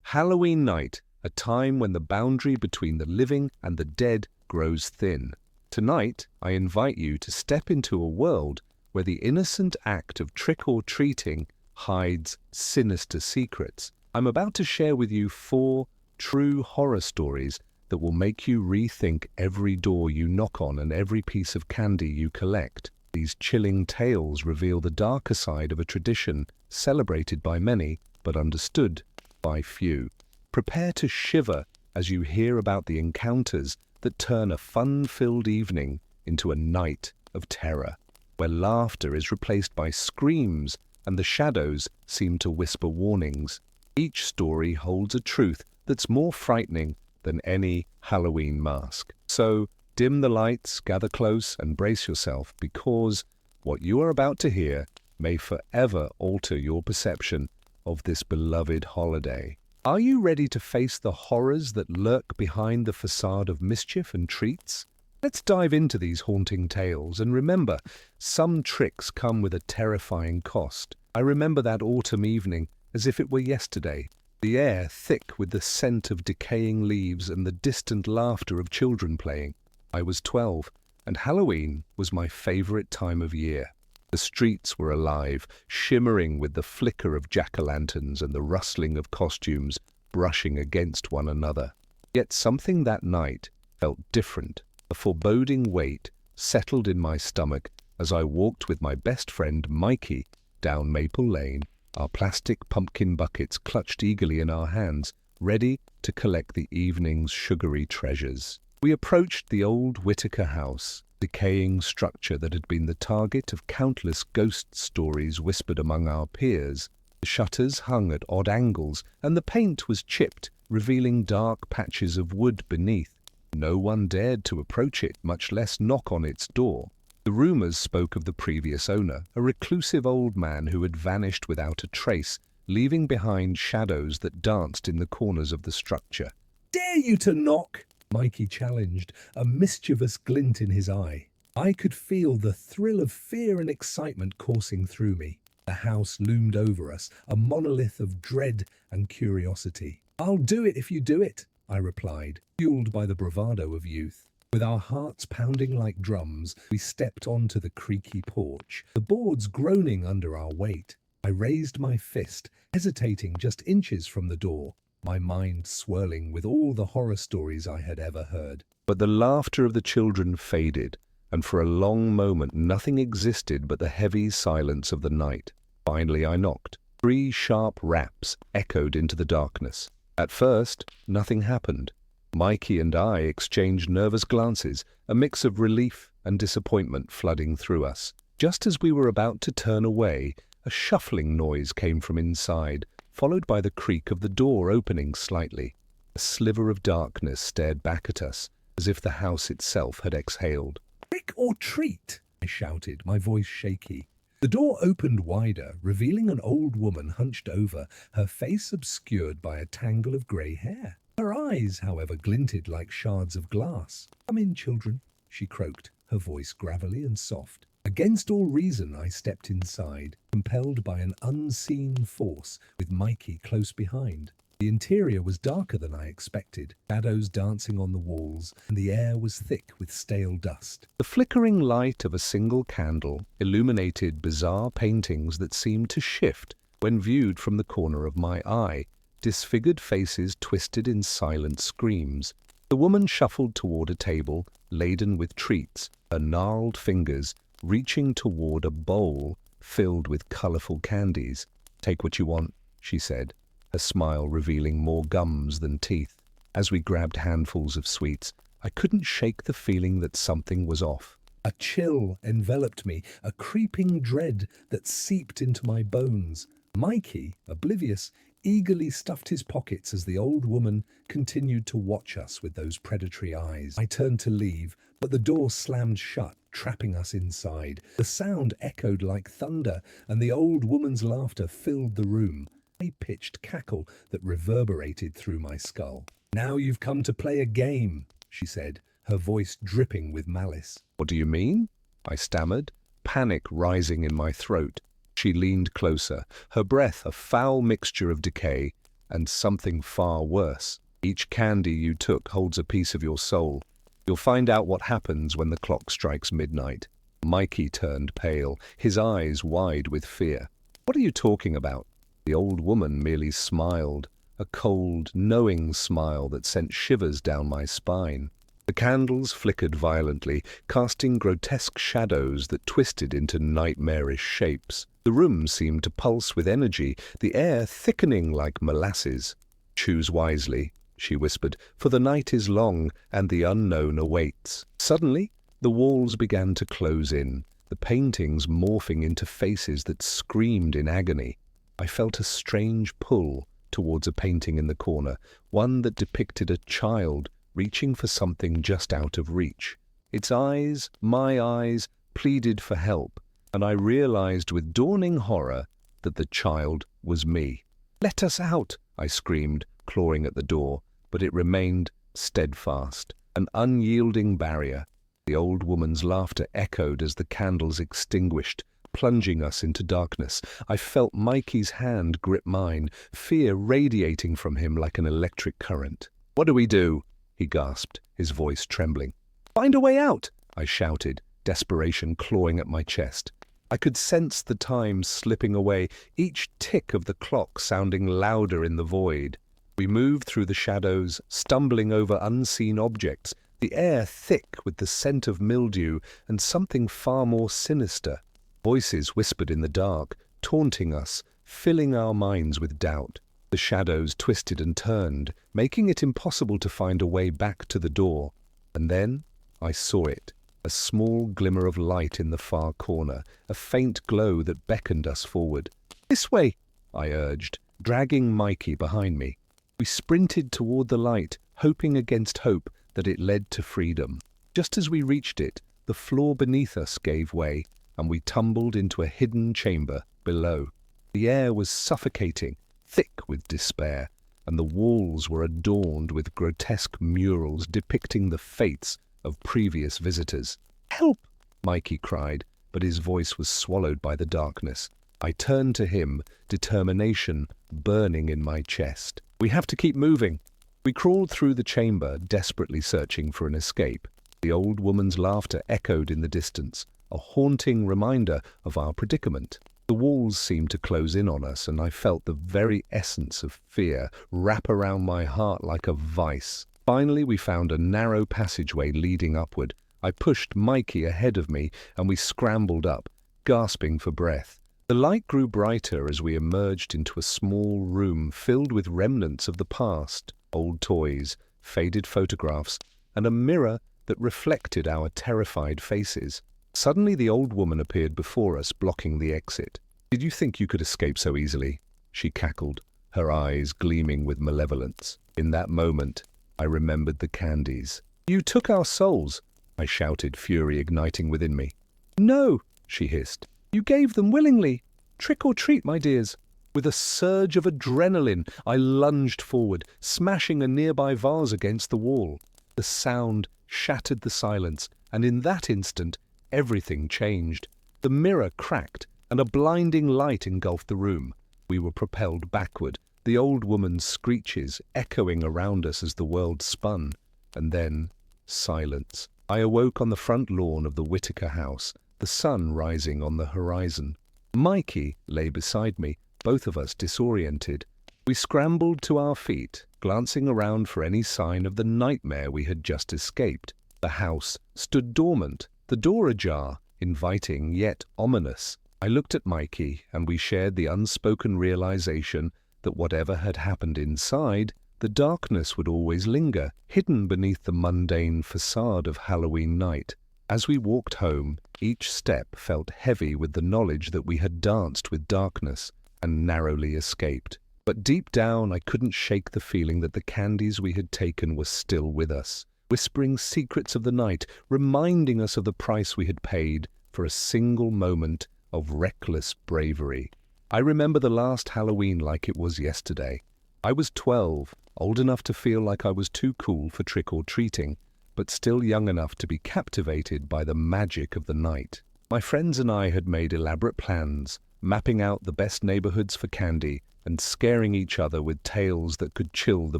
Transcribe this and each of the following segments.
Halloween night, a time when the boundary between the living and the dead grows thin. Tonight, I invite you to step into a world where the innocent act of trick-or-treating hides sinister secrets. I'm about to share with you 4 true horror stories that will make you rethink every door you knock on and every piece of candy you collect. These chilling tales reveal the darker side of a tradition celebrated by many but understood by few. Prepare to shiver as you hear about the encounters that turn a fun-filled evening into a night of terror, where laughter is replaced by screams and the shadows seem to whisper warnings. Each story holds a truth that's more frightening than any Halloween mask. So, dim the lights, gather close, and brace yourself, because what you are about to hear may forever alter your perception of this beloved holiday. Are you ready to face the horrors that lurk behind the facade of mischief and treats? Let's dive into these haunting tales, and remember, some tricks come with a terrifying cost. I remember that autumn evening as if it were yesterday, the air thick with the scent of decaying leaves and the distant laughter of children playing. I was 12, and Halloween was my favorite time of year. The streets were alive, shimmering with the flicker of jack-o'-lanterns and the rustling of costumes brushing against one another. Yet something that night felt different. A foreboding weight settled in my stomach as I walked with my best friend Mikey down Maple Lane, our plastic pumpkin buckets clutched eagerly in our hands, ready to collect the evening's sugary treasures. We approached the old Whitaker house, decaying structure that had been the target of countless ghost stories whispered among our peers. The shutters hung at odd angles, and the paint was chipped, revealing dark patches of wood beneath. No one dared to approach it, much less knock on its door. The rumors spoke of the previous owner, a reclusive old man who had vanished without a trace, leaving behind shadows that danced in the corners of the structure. "Dare you to knock?" Mikey challenged, a mischievous glint in his eye. I could feel the thrill of fear and excitement coursing through me. The house loomed over us, a monolith of dread and curiosity. "I'll do it if you do it," I replied, fueled by the bravado of youth. With our hearts pounding like drums, we stepped onto the creaky porch, the boards groaning under our weight. I raised my fist, hesitating just inches from the door, my mind swirling with all the horror stories I had ever heard. But the laughter of the children faded, and for a long moment nothing existed but the heavy silence of the night. Finally I knocked. 3 sharp raps echoed into the darkness. At first, nothing happened. Mikey and I exchanged nervous glances, a mix of relief and disappointment flooding through us. Just as we were about to turn away, a shuffling noise came from inside, followed by the creak of the door opening slightly. A sliver of darkness stared back at us, as if the house itself had exhaled. "Trick or treat!" I shouted, my voice shaky. The door opened wider, revealing an old woman hunched over, her face obscured by a tangle of grey hair. Her eyes, however, glinted like shards of glass. "Come in, children," she croaked, her voice gravelly and soft. Against all reason, I stepped inside, compelled by an unseen force, with Mikey close behind. The interior was darker than I expected, shadows dancing on the walls, and the air was thick with stale dust. The flickering light of a single candle illuminated bizarre paintings that seemed to shift when viewed from the corner of my eye. Disfigured faces twisted in silent screams. The woman shuffled toward a table laden with treats, her gnarled fingers reaching toward a bowl filled with colorful candies. "Take what you want," she said, her smile revealing more gums than teeth. As we grabbed handfuls of sweets, I couldn't shake the feeling that something was off. A chill enveloped me, a creeping dread that seeped into my bones. Mikey, oblivious, eagerly stuffed his pockets as the old woman continued to watch us with those predatory eyes. I turned to leave, but the door slammed shut, trapping us inside. The sound echoed like thunder, and the old woman's laughter filled the room, a high-pitched cackle that reverberated through my skull. "Now you've come to play a game," she said, her voice dripping with malice. "What do you mean?" I stammered, panic rising in my throat. She leaned closer, her breath a foul mixture of decay, and something far worse. Each candy you took holds a piece of your soul. You'll find out what happens when the clock strikes midnight." Mikey turned pale, his eyes wide with fear. "What are you talking about?" The old woman merely smiled, a cold, knowing smile that sent shivers down my spine. The candles flickered violently, casting grotesque shadows that twisted into nightmarish shapes. The room seemed to pulse with energy, the air thickening like molasses. "Choose wisely," she whispered, "for the night is long and the unknown awaits." Suddenly, the walls began to close in, the paintings morphing into faces that screamed in agony. I felt a strange pull towards a painting in the corner, one that depicted a child reaching for something just out of reach. Its eyes, my eyes, pleaded for help, and I realized with dawning horror that the child was me. "Let us out!" I screamed, clawing at the door, but it remained steadfast, an unyielding barrier. The old woman's laughter echoed as the candles extinguished, plunging us into darkness. I felt Mikey's hand grip mine, fear radiating from him like an electric current. "What do we do?" he gasped, his voice trembling. "Find a way out!" I shouted, desperation clawing at my chest. I could sense the time slipping away, each tick of the clock sounding louder in the void. We moved through the shadows, stumbling over unseen objects, the air thick with the scent of mildew and something far more sinister. Voices whispered in the dark, taunting us, filling our minds with doubt. The shadows twisted and turned, making it impossible to find a way back to the door. And then I saw it, a small glimmer of light in the far corner, a faint glow that beckoned us forward. "This way," I urged, dragging Mikey behind me. We sprinted toward the light, hoping against hope that it led to freedom. Just as we reached it, the floor beneath us gave way, and we tumbled into a hidden chamber below. The air was suffocating, thick with despair, and the walls were adorned with grotesque murals depicting the fates of previous visitors. "Help!" Mikey cried, but his voice was swallowed by the darkness. I turned to him, determination burning in my chest. "We have to keep moving." We crawled through the chamber, desperately searching for an escape. The old woman's laughter echoed in the distance, a haunting reminder of our predicament. The walls seemed to close in on us, and I felt the very essence of fear wrap around my heart like a vice. Finally, we found a narrow passageway leading upward. I pushed Mikey ahead of me, and we scrambled up, gasping for breath. The light grew brighter as we emerged into a small room filled with remnants of the past, old toys, faded photographs, and a mirror that reflected our terrified faces. Suddenly the old woman appeared before us, blocking the exit. "Did you think you could escape so easily?" she cackled, her eyes gleaming with malevolence. In that moment, I remembered the candies. "You took our souls," I shouted, fury igniting within me. "No," she hissed. "You gave them willingly. Trick or treat, my dears." With a surge of adrenaline, I lunged forward, smashing a nearby vase against the wall. The sound shattered the silence, and in that instant, everything changed. The mirror cracked, and a blinding light engulfed the room. We were propelled backward, the old woman's screeches echoing around us as the world spun. And then, silence. I awoke on the front lawn of the Whitaker house, the sun rising on the horizon. Mikey lay beside me, both of us disoriented. We scrambled to our feet, glancing around for any sign of the nightmare we had just escaped. The house stood dormant, the door ajar, inviting yet ominous. I looked at Mikey, and we shared the unspoken realization that whatever had happened inside, the darkness would always linger, hidden beneath the mundane facade of Halloween night. As we walked home, each step felt heavy with the knowledge that we had danced with darkness and narrowly escaped. But deep down, I couldn't shake the feeling that the candies we had taken were still with us, whispering secrets of the night, reminding us of the price we had paid for a single moment of reckless bravery. I remember the last Halloween like it was yesterday. I was 12, old enough to feel like I was too cool for trick-or-treating, but still young enough to be captivated by the magic of the night. My friends and I had made elaborate plans, mapping out the best neighborhoods for candy, and scaring each other with tales that could chill the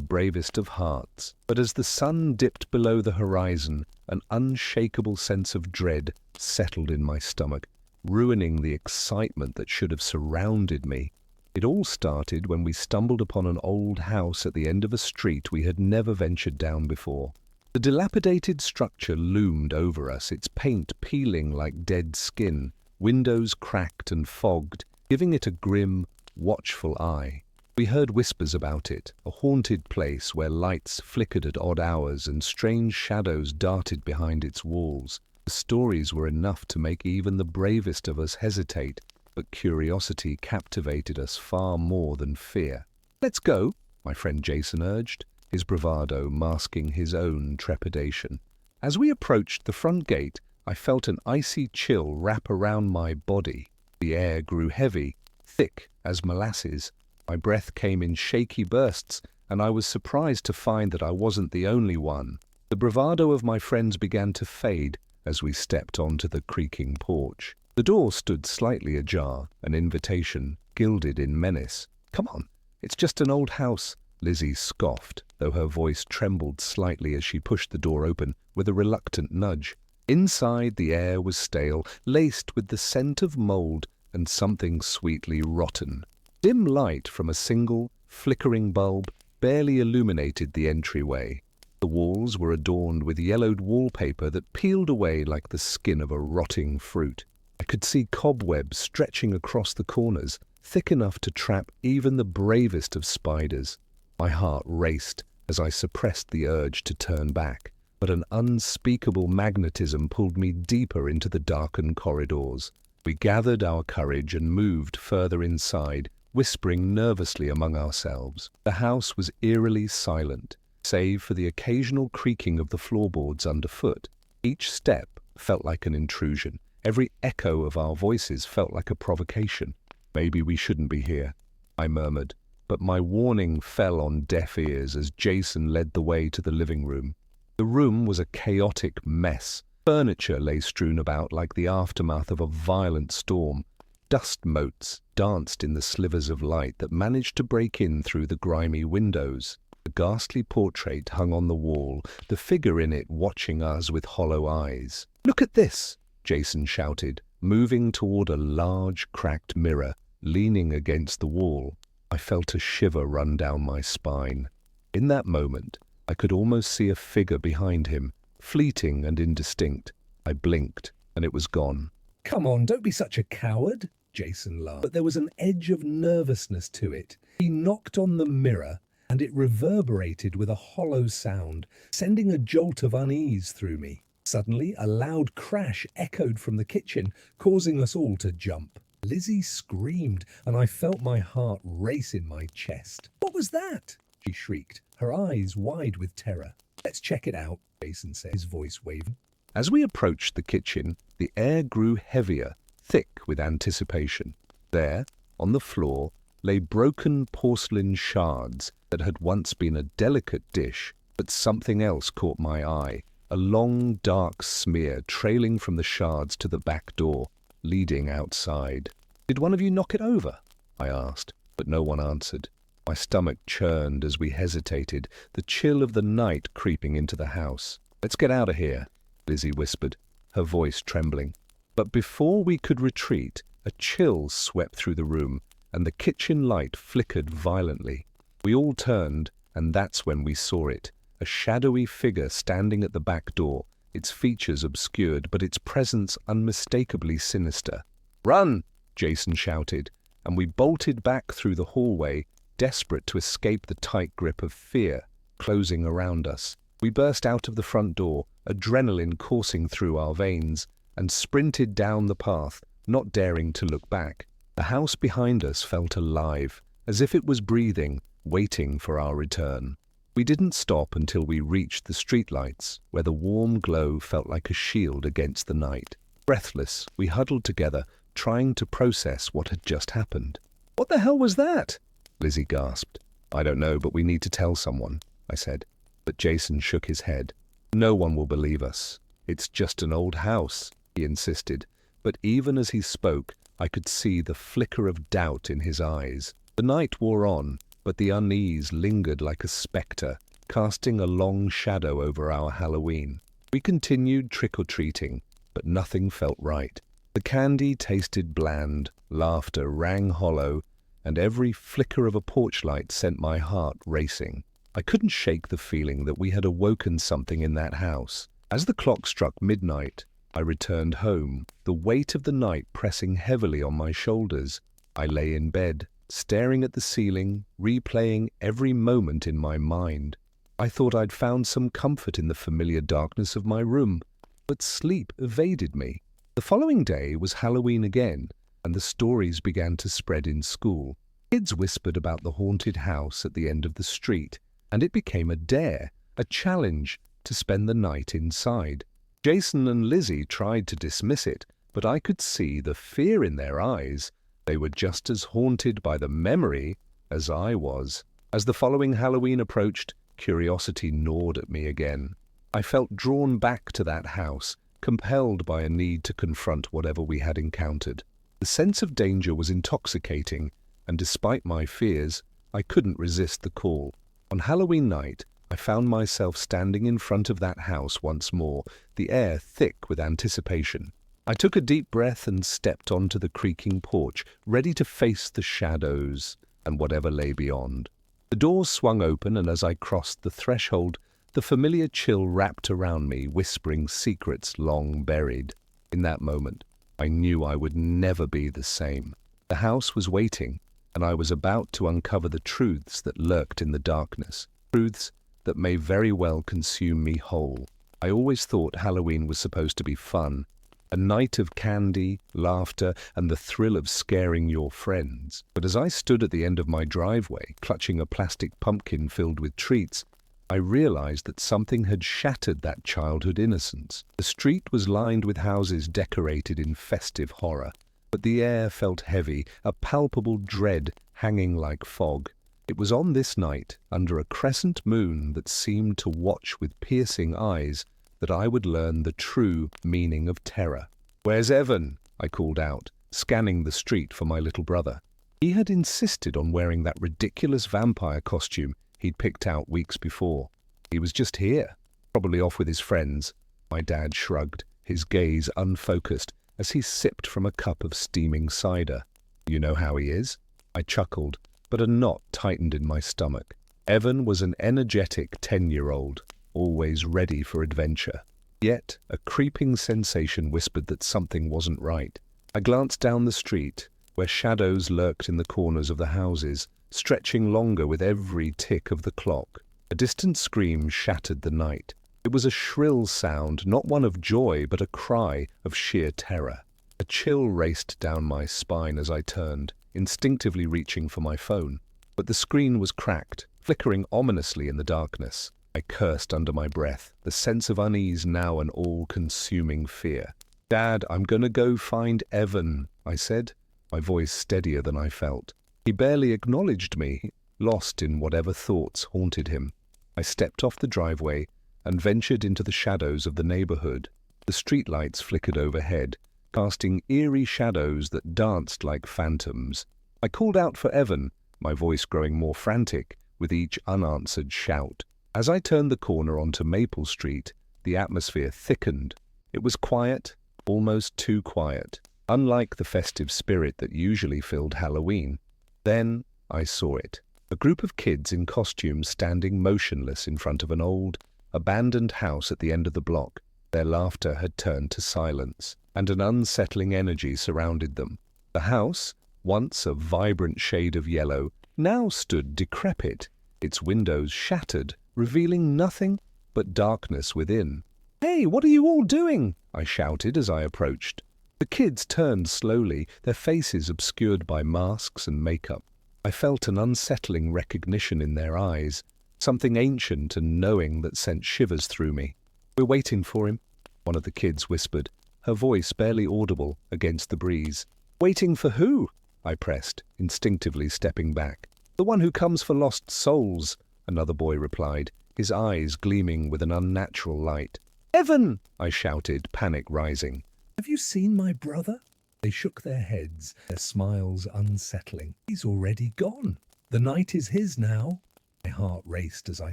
bravest of hearts. But as the sun dipped below the horizon, an unshakable sense of dread settled in my stomach, ruining the excitement that should have surrounded me. It all started when we stumbled upon an old house at the end of a street we had never ventured down before. The dilapidated structure loomed over us, its paint peeling like dead skin, windows cracked and fogged, giving it a grim, watchful eye. We heard whispers about it, a haunted place where lights flickered at odd hours and strange shadows darted behind its walls. The stories were enough to make even the bravest of us hesitate, but curiosity captivated us far more than fear. "Let's go," my friend Jason urged, his bravado masking his own trepidation. As we approached the front gate, I felt an icy chill wrap around my body. The air grew heavy, thick as molasses. My breath came in shaky bursts, and I was surprised to find that I wasn't the only one. The bravado of my friends began to fade as we stepped onto the creaking porch. The door stood slightly ajar, an invitation gilded in menace. "Come on, it's just an old house," Lizzie scoffed, though her voice trembled slightly as she pushed the door open with a reluctant nudge. Inside, the air was stale, laced with the scent of mold and something sweetly rotten. Dim light from a single, flickering bulb barely illuminated the entryway. The walls were adorned with yellowed wallpaper that peeled away like the skin of a rotting fruit. I could see cobwebs stretching across the corners, thick enough to trap even the bravest of spiders. My heart raced as I suppressed the urge to turn back, but an unspeakable magnetism pulled me deeper into the darkened corridors. We gathered our courage and moved further inside, whispering nervously among ourselves. The house was eerily silent, save for the occasional creaking of the floorboards underfoot. Each step felt like an intrusion. Every echo of our voices felt like a provocation. "Maybe we shouldn't be here," I murmured, but my warning fell on deaf ears as Jason led the way to the living room. The room was a chaotic mess. Furniture lay strewn about like the aftermath of a violent storm. Dust motes danced in the slivers of light that managed to break in through the grimy windows. A ghastly portrait hung on the wall, the figure in it watching us with hollow eyes. "Look at this!" Jason shouted, moving toward a large, cracked mirror leaning against the wall. I felt a shiver run down my spine. In that moment, I could almost see a figure behind him, fleeting and indistinct. I blinked, and it was gone. "Come on, don't be such a coward," Jason laughed. But there was an edge of nervousness to it. He knocked on the mirror, and it reverberated with a hollow sound, sending a jolt of unease through me. Suddenly, a loud crash echoed from the kitchen, causing us all to jump. Lizzie screamed, and I felt my heart race in my chest. "What was that?" she shrieked, her eyes wide with terror. "Let's check it out," Jason said, his voice waving. As we approached the kitchen, the air grew heavier, thick with anticipation. There, on the floor, lay broken porcelain shards that had once been a delicate dish, but something else caught my eye. A long, dark smear trailing from the shards to the back door, leading outside. "Did one of you knock it over?" I asked, but no one answered. My stomach churned as we hesitated, the chill of the night creeping into the house. "Let's get out of here," Lizzie whispered, her voice trembling. But before we could retreat, a chill swept through the room, and the kitchen light flickered violently. We all turned, and that's when we saw it. A shadowy figure standing at the back door, its features obscured, but its presence unmistakably sinister. "Run!" Jason shouted, and we bolted back through the hallway, desperate to escape the tight grip of fear closing around us. We burst out of the front door, adrenaline coursing through our veins, and sprinted down the path, not daring to look back. The house behind us felt alive, as if it was breathing, waiting for our return. We didn't stop until we reached the streetlights, where the warm glow felt like a shield against the night. Breathless, we huddled together, trying to process what had just happened. "What the hell was that?" Lizzie gasped. "I don't know, but we need to tell someone," I said. But Jason shook his head. "No one will believe us. It's just an old house," he insisted. But even as he spoke, I could see the flicker of doubt in his eyes. The night wore on, but the unease lingered like a spectre, casting a long shadow over our Halloween. We continued trick-or-treating, but nothing felt right. The candy tasted bland, laughter rang hollow, and every flicker of a porch light sent my heart racing. I couldn't shake the feeling that we had awoken something in that house. As the clock struck midnight, I returned home, the weight of the night pressing heavily on my shoulders. I lay in bed, staring at the ceiling, replaying every moment in my mind. I thought I'd found some comfort in the familiar darkness of my room, but sleep evaded me. The following day was Halloween again, and the stories began to spread in school. Kids whispered about the haunted house at the end of the street, and it became a dare, a challenge to spend the night inside. Jason and Lizzie tried to dismiss it, but I could see the fear in their eyes. They were just as haunted by the memory as I was. As the following Halloween approached, curiosity gnawed at me again. I felt drawn back to that house, compelled by a need to confront whatever we had encountered. The sense of danger was intoxicating, and despite my fears, I couldn't resist the call. On Halloween night, I found myself standing in front of that house once more, the air thick with anticipation. I took a deep breath and stepped onto the creaking porch, ready to face the shadows and whatever lay beyond. The doors swung open, and as I crossed the threshold, the familiar chill wrapped around me, whispering secrets long buried. In that moment, I knew I would never be the same. The house was waiting, and I was about to uncover the truths that lurked in the darkness, truths that may very well consume me whole. I always thought Halloween was supposed to be fun, a night of candy, laughter, and the thrill of scaring your friends. But as I stood at the end of my driveway, clutching a plastic pumpkin filled with treats, I realized that something had shattered that childhood innocence. The street was lined with houses decorated in festive horror, but the air felt heavy, a palpable dread hanging like fog. It was on this night, under a crescent moon that seemed to watch with piercing eyes, that I would learn the true meaning of terror. "Where's Evan?" I called out, scanning the street for my little brother. He had insisted on wearing that ridiculous vampire costume he'd picked out weeks before. He was just here, probably off with his friends. My dad shrugged, his gaze unfocused, as he sipped from a cup of steaming cider. "You know how he is?" I chuckled, but a knot tightened in my stomach. Evan was an energetic 10-year-old, always ready for adventure. Yet a creeping sensation whispered that something wasn't right. I glanced down the street, where shadows lurked in the corners of the houses, stretching longer with every tick of the clock. A distant scream shattered the night. It was a shrill sound, not one of joy, but a cry of sheer terror. A chill raced down my spine as I turned, instinctively reaching for my phone. But the screen was cracked, flickering ominously in the darkness. I cursed under my breath, the sense of unease now an all-consuming fear. "Dad, I'm gonna go find Evan," I said, my voice steadier than I felt. He barely acknowledged me, lost in whatever thoughts haunted him. I stepped off the driveway and ventured into the shadows of the neighborhood. The streetlights flickered overhead, casting eerie shadows that danced like phantoms. I called out for Evan, my voice growing more frantic with each unanswered shout. As I turned the corner onto Maple Street, the atmosphere thickened. It was quiet, almost too quiet, unlike the festive spirit that usually filled Halloween. Then I saw it. A group of kids in costumes standing motionless in front of an old, abandoned house at the end of the block. Their laughter had turned to silence, and an unsettling energy surrounded them. The house, once a vibrant shade of yellow, now stood decrepit, its windows shattered, revealing nothing but darkness within. "Hey, what are you all doing?" I shouted as I approached. The kids turned slowly, their faces obscured by masks and makeup. I felt an unsettling recognition in their eyes, something ancient and knowing that sent shivers through me. "We're waiting for him," one of the kids whispered, her voice barely audible against the breeze. "Waiting for who?" I pressed, instinctively stepping back. "The one who comes for lost souls," another boy replied, his eyes gleaming with an unnatural light. "Evan!" I shouted, panic rising. "Have you seen my brother?" They shook their heads, their smiles unsettling. He's already gone. The night is his now. My heart raced as I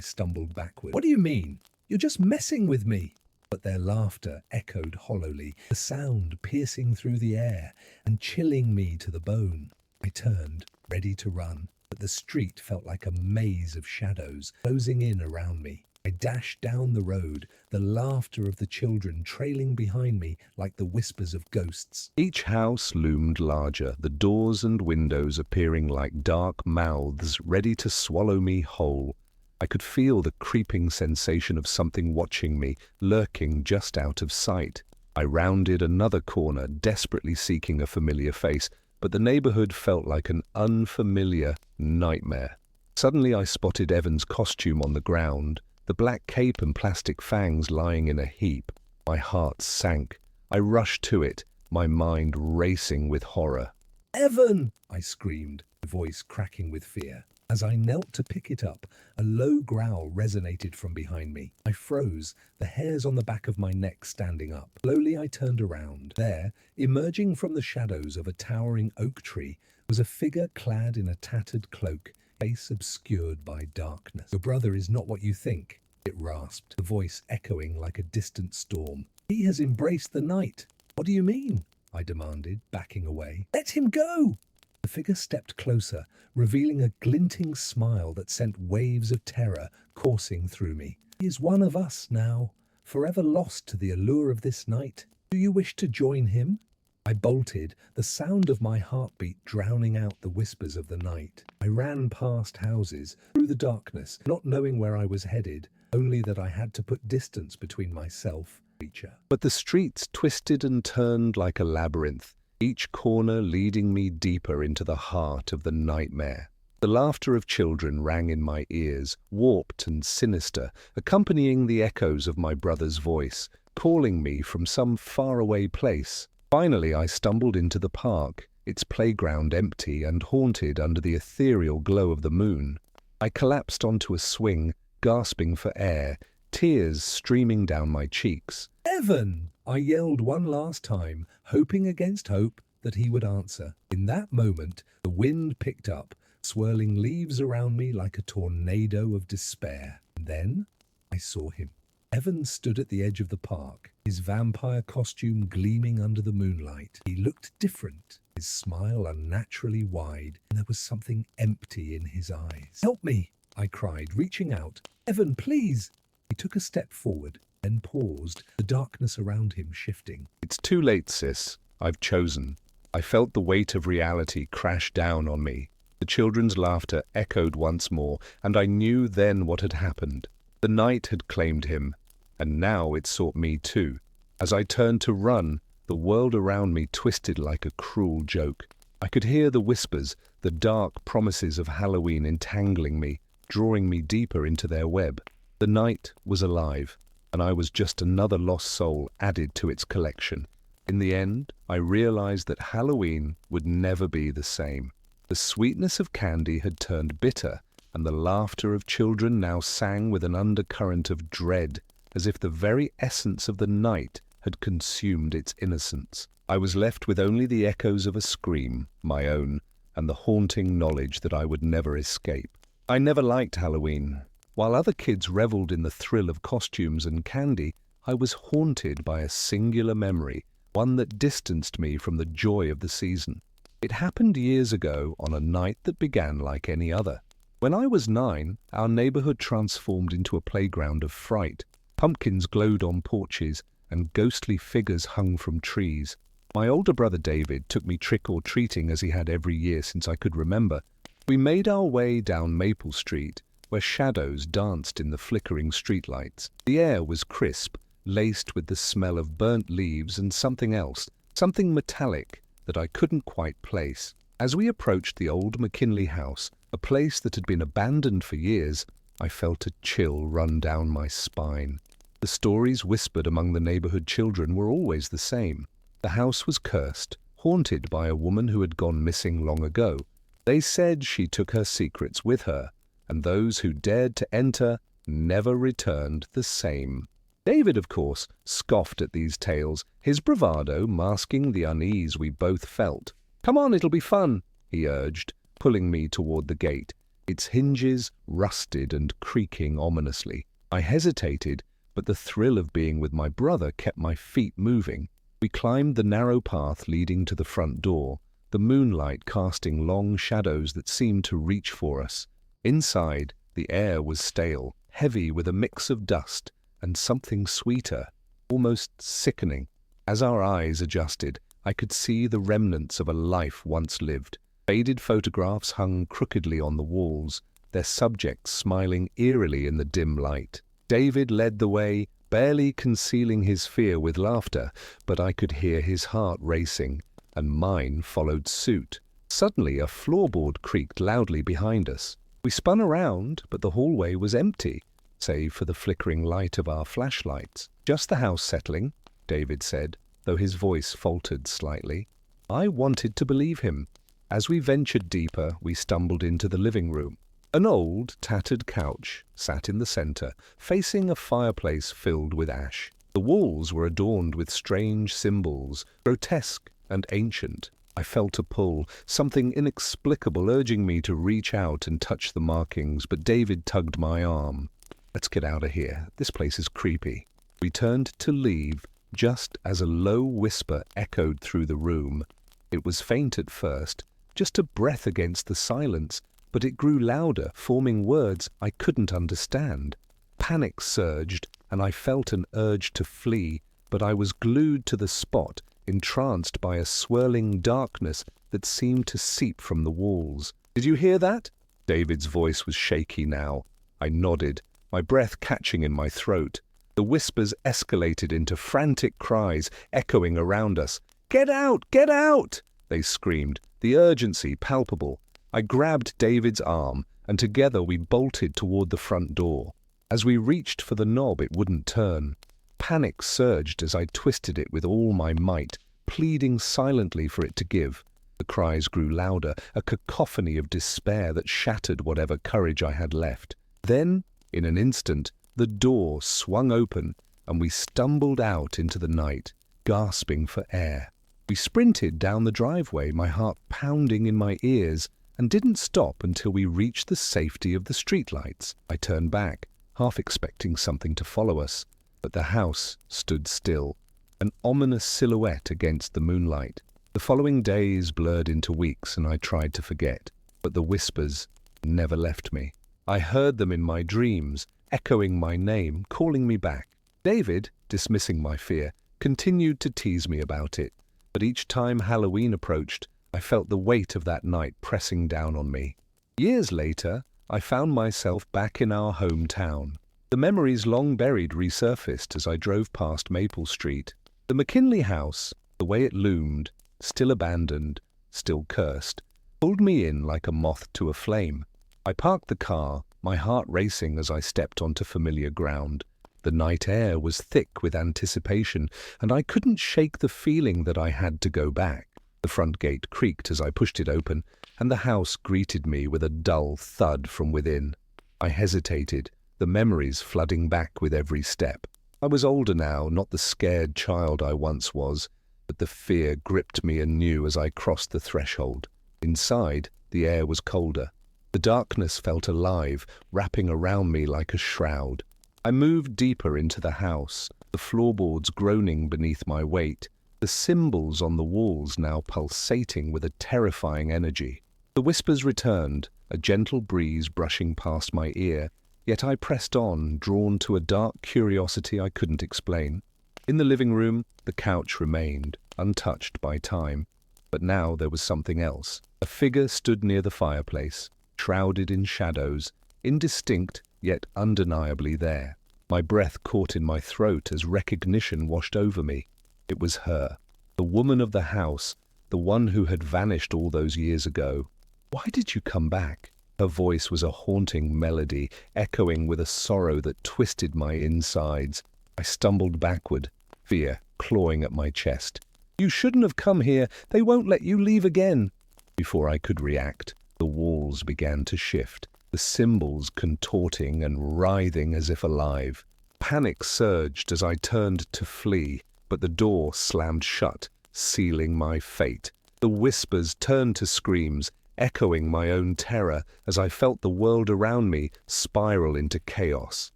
stumbled backward. What do you mean? You're just messing with me. But their laughter echoed hollowly, the sound piercing through the air and chilling me to the bone. I turned, ready to run, but the street felt like a maze of shadows closing in around me. I dashed down the road, the laughter of the children trailing behind me like the whispers of ghosts. Each house loomed larger, the doors and windows appearing like dark mouths ready to swallow me whole. I could feel the creeping sensation of something watching me, lurking just out of sight. I rounded another corner, desperately seeking a familiar face, but the neighborhood felt like an unfamiliar nightmare. Suddenly I spotted Evan's costume on the ground, the black cape and plastic fangs lying in a heap. My heart sank. I rushed to it, my mind racing with horror. "Evan!" I screamed, my voice cracking with fear. As I knelt to pick it up, a low growl resonated from behind me. I froze, the hairs on the back of my neck standing up. Slowly I turned around. There, emerging from the shadows of a towering oak tree, was a figure clad in a tattered cloak, face obscured by darkness. "Your brother is not what you think," it rasped, the voice echoing like a distant storm. "He has embraced the night." "What do you mean?" I demanded, backing away. "Let him go!" The figure stepped closer, revealing a glinting smile that sent waves of terror coursing through me. "He is one of us now, forever lost to the allure of this night. Do you wish to join him?" I bolted, the sound of my heartbeat drowning out the whispers of the night. I ran past houses, through the darkness, not knowing where I was headed, only that I had to put distance between myself and the creature. But the streets twisted and turned like a labyrinth, each corner leading me deeper into the heart of the nightmare. The laughter of children rang in my ears, warped and sinister, accompanying the echoes of my brother's voice, calling me from some faraway place. Finally, I stumbled into the park, its playground empty and haunted under the ethereal glow of the moon. I collapsed onto a swing, gasping for air, tears streaming down my cheeks. "Evan!" I yelled one last time, hoping against hope that he would answer. In that moment, the wind picked up, swirling leaves around me like a tornado of despair. And then I saw him. Evan stood at the edge of the park, his vampire costume gleaming under the moonlight. He looked different, his smile unnaturally wide, and there was something empty in his eyes. "Help me!" I cried, reaching out. "Evan, please!" He took a step forward, then paused, the darkness around him shifting. "It's too late, sis. I've chosen." I felt the weight of reality crash down on me. The children's laughter echoed once more, and I knew then what had happened. The night had claimed him, and now it sought me too. As I turned to run, the world around me twisted like a cruel joke. I could hear the whispers, the dark promises of Halloween entangling me, drawing me deeper into their web. The night was alive, and I was just another lost soul added to its collection. In the end, I realized that Halloween would never be the same. The sweetness of candy had turned bitter, and the laughter of children now sang with an undercurrent of dread, as if the very essence of the night had consumed its innocence. I was left with only the echoes of a scream, my own, and the haunting knowledge that I would never escape. I never liked Halloween. While other kids reveled in the thrill of costumes and candy, I was haunted by a singular memory, one that distanced me from the joy of the season. It happened years ago on a night that began like any other. When I was 9, our neighborhood transformed into a playground of fright. Pumpkins glowed on porches, and ghostly figures hung from trees. My older brother David took me trick-or-treating as he had every year since I could remember. We made our way down Maple Street, where shadows danced in the flickering streetlights. The air was crisp, laced with the smell of burnt leaves and something else, something metallic that I couldn't quite place. As we approached the old McKinley house, a place that had been abandoned for years, I felt a chill run down my spine. The stories whispered among the neighborhood children were always the same. The house was cursed, haunted by a woman who had gone missing long ago. They said she took her secrets with her, and those who dared to enter never returned the same. David, of course, scoffed at these tales, his bravado masking the unease we both felt. "Come on, it'll be fun," he urged, pulling me toward the gate, its hinges rusted and creaking ominously. I hesitated, but the thrill of being with my brother kept my feet moving. We climbed the narrow path leading to the front door, the moonlight casting long shadows that seemed to reach for us. Inside, the air was stale, heavy with a mix of dust and something sweeter, almost sickening. As our eyes adjusted, I could see the remnants of a life once lived. Faded photographs hung crookedly on the walls, their subjects smiling eerily in the dim light. David led the way, barely concealing his fear with laughter, but I could hear his heart racing, and mine followed suit. Suddenly, a floorboard creaked loudly behind us. We spun around, but the hallway was empty, save for the flickering light of our flashlights. "Just the house settling," David said, though his voice faltered slightly. I wanted to believe him. As we ventured deeper, we stumbled into the living room. An old, tattered couch sat in the center, facing a fireplace filled with ash. The walls were adorned with strange symbols, grotesque and ancient. I felt a pull, something inexplicable urging me to reach out and touch the markings, but David tugged my arm. "Let's get out of here. This place is creepy." We turned to leave, just as a low whisper echoed through the room. It was faint at first, just a breath against the silence, but it grew louder, forming words I couldn't understand. Panic surged, and I felt an urge to flee, but I was glued to the spot, entranced by a swirling darkness that seemed to seep from the walls. "Did you hear that?" David's voice was shaky now. I nodded, my breath catching in my throat. The whispers escalated into frantic cries, echoing around us. "Get out! Get out!" they screamed, the urgency palpable. I grabbed David's arm, and together we bolted toward the front door. As we reached for the knob, it wouldn't turn. Panic surged as I twisted it with all my might, pleading silently for it to give. The cries grew louder, a cacophony of despair that shattered whatever courage I had left. Then, in an instant, the door swung open, and we stumbled out into the night, gasping for air. We sprinted down the driveway, my heart pounding in my ears, and didn't stop until we reached the safety of the streetlights. I turned back, half expecting something to follow us, but the house stood still, an ominous silhouette against the moonlight. The following days blurred into weeks, and I tried to forget, but the whispers never left me. I heard them in my dreams, echoing my name, calling me back. David, dismissing my fear, continued to tease me about it, but each time Halloween approached, I felt the weight of that night pressing down on me. Years later, I found myself back in our hometown. The memories long buried resurfaced as I drove past Maple Street. The McKinley house, the way it loomed, still abandoned, still cursed, pulled me in like a moth to a flame. I parked the car, my heart racing as I stepped onto familiar ground. The night air was thick with anticipation, and I couldn't shake the feeling that I had to go back. The front gate creaked as I pushed it open, and the house greeted me with a dull thud from within. I hesitated, the memories flooding back with every step. I was older now, not the scared child I once was, but the fear gripped me anew as I crossed the threshold. Inside, the air was colder. The darkness felt alive, wrapping around me like a shroud. I moved deeper into the house, the floorboards groaning beneath my weight, the symbols on the walls now pulsating with a terrifying energy. The whispers returned, a gentle breeze brushing past my ear, yet I pressed on, drawn to a dark curiosity I couldn't explain. In the living room, the couch remained, untouched by time, but now there was something else. A figure stood near the fireplace, shrouded in shadows, indistinct yet undeniably there. My breath caught in my throat as recognition washed over me. It was her, the woman of the house, the one who had vanished all those years ago. "Why did you come back?" Her voice was a haunting melody, echoing with a sorrow that twisted my insides. I stumbled backward, fear clawing at my chest. "You shouldn't have come here. They won't let you leave again." Before I could react, the walls began to shift, the symbols contorting and writhing as if alive. Panic surged as I turned to flee, but the door slammed shut, sealing my fate. The whispers turned to screams, echoing my own terror as I felt the world around me spiral into chaos.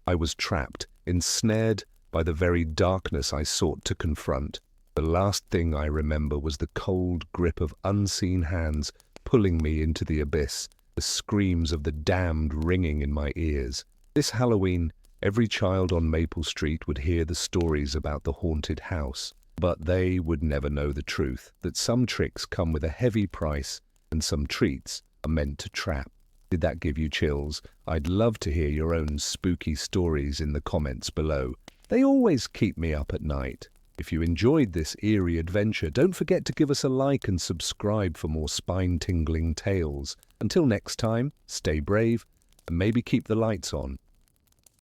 I was trapped, ensnared by the very darkness I sought to confront. The last thing I remember was the cold grip of unseen hands pulling me into the abyss, the screams of the damned ringing in my ears. This Halloween, every child on Maple Street would hear the stories about the haunted house, but they would never know the truth, that some tricks come with a heavy price and some treats are meant to trap. Did that give you chills? I'd love to hear your own spooky stories in the comments below. They always keep me up at night. If you enjoyed this eerie adventure, don't forget to give us a like and subscribe for more spine-tingling tales. Until next time, stay brave and maybe keep the lights on.